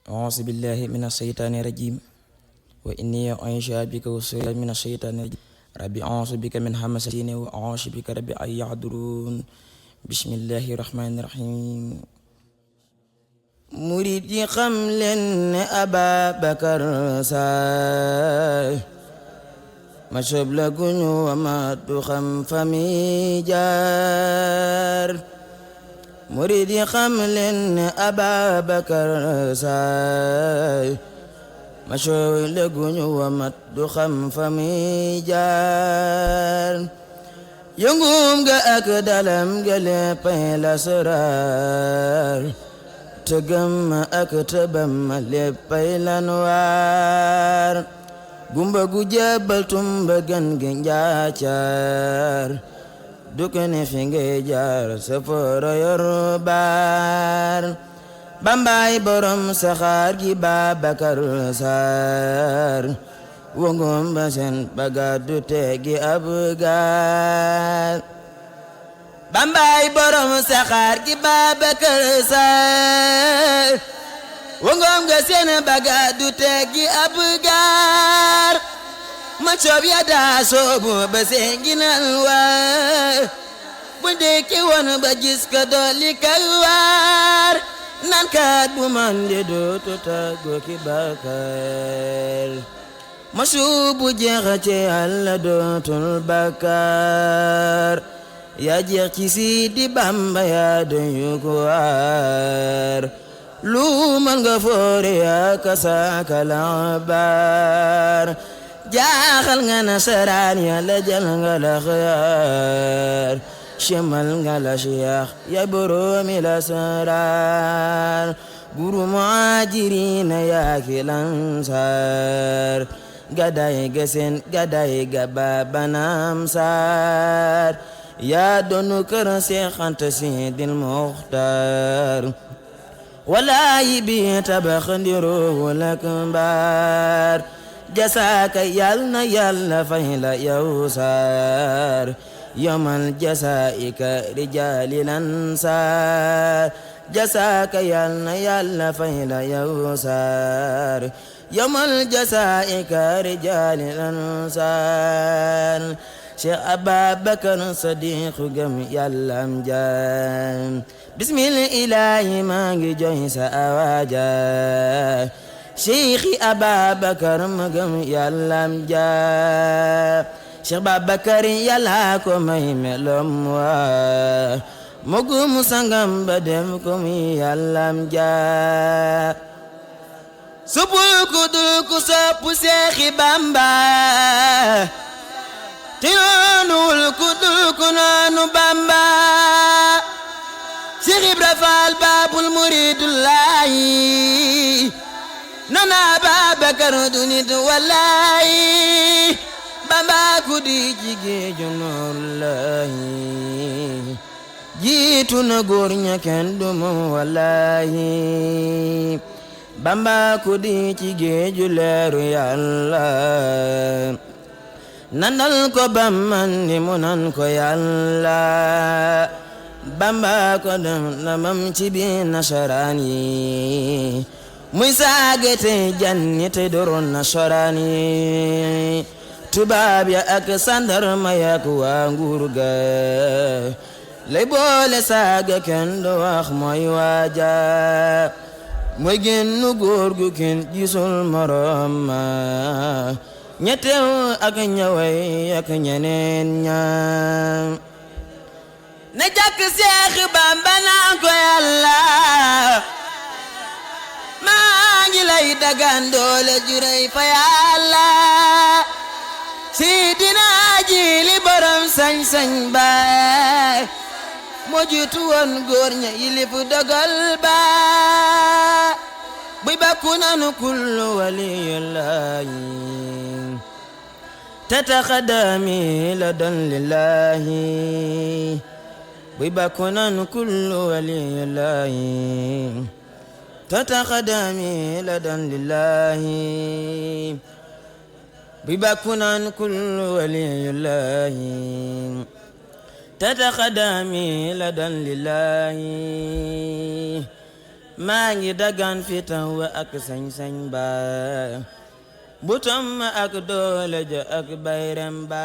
أعوذ بالله من الشيطان الرجيم وإني أعيذ بك وذريتها من الشيطان الرجيم ربي أعوذ بك من همزات الشياطين وأعوذ بك ربي أن يحضرون بسم الله الرحمن الرحيم murid yi xam leen ne Ababakar Saay masoob la guñu wama du xam fa mi jaar murid yi xam leen ne Ababakar Saay masoob la guñu wama du xam fa mi jaar yëngum ga ak dalam ga léppay la saraar tëgëm ak tëbam léppay lan waar gumba gu jébal tumba gën gi njaacaar du ko ne fi ngay jaar safara yor baar bambaay borom saxaar gi Babakar Saar wongom ba seen baga du tegi ab gaar bambaay borom saxaar gi Babakar Saar wongom nga seen baga du tegi ab gaar ma coob ya daa soobu ba seen ginal waar bu dekki woon ba gis ka dolli kay waar nan kat bu man di dootu tàggu ki bakar ma suubu jeex ci Yàlla dootul bakar yaa jeex ci Sidi Bamba yaa doyu ko waar lu man nga foore yaa kasaaka labar jaaxal nga nasaraan Yàlla jël nga la xiyaar shemal nga la Cheikh ya boroomi la saraar guru muhajiriina yaa ki lansaar gaday ga seen gaday ga babanam saar yaa doonu kër Seex Anta Sidil Muxtaar walaayi bi tabax ndiroo lak mbaar jasaaka yal na Yàlla fay la yow saar yomal jasaa'ika rijaalil ansaar jasaaka yal na Yàlla fay la yow saar yomal jasaa'ika rijaalil ansaar Cheikh Ababakar Sadiq gëm Yàlla am jaam bismil ilaahi maa ngi joy sa awaaja Cheikh Ababakar ma gëm Yàlla am jaam Cheikh Babakar Yàlla ko may melom waa mogum sangam ba dem ko mi Yàlla am jaam supul ku dul ku sopp Seexi Bamba te yoonul ku dul ku noonu Bamba Cheikh Ibra Faal Baabul Muriidullaahi nana Babakar du nit wallaahi Bamba ku di jigéeju Noorullaahi jiitu na góor ña kenn du mu wallaahi Bamba ku di jigéeju leeru Yàlla nandal ko bamman ni mu nan ko Yàlla Bamba ko dem namam ci bi nasaraan yi muy saagete janni te doron nasaraan yi tubaab ya ak sandarma ya ak waa nguur ga lay boole saaga kenn du wax mooy waaja mooy génnu góor gu kenn gisul morom ma ñettew ak ñaway ak ñeneen ña na jàkk Seex Bamba naa ko Yàlla maa ngi lay dagaan doole juray fa Yàlla Sidina Jili borom sañ-sañ ba moo jiitu woon góor ña yilifu dogal ba buy bakku nanu kullu waliyullahi tataqaddami ladan lillahi buy bakku nanu kullu waliyullahi tataqaddami ladan lillahi buy bakku nanu kullu waliyullahi tataqaddami ladan lillahi maa ngi dagaan fitam wa ak sañ-sañ ba butam ak doole ja ak bayrem ba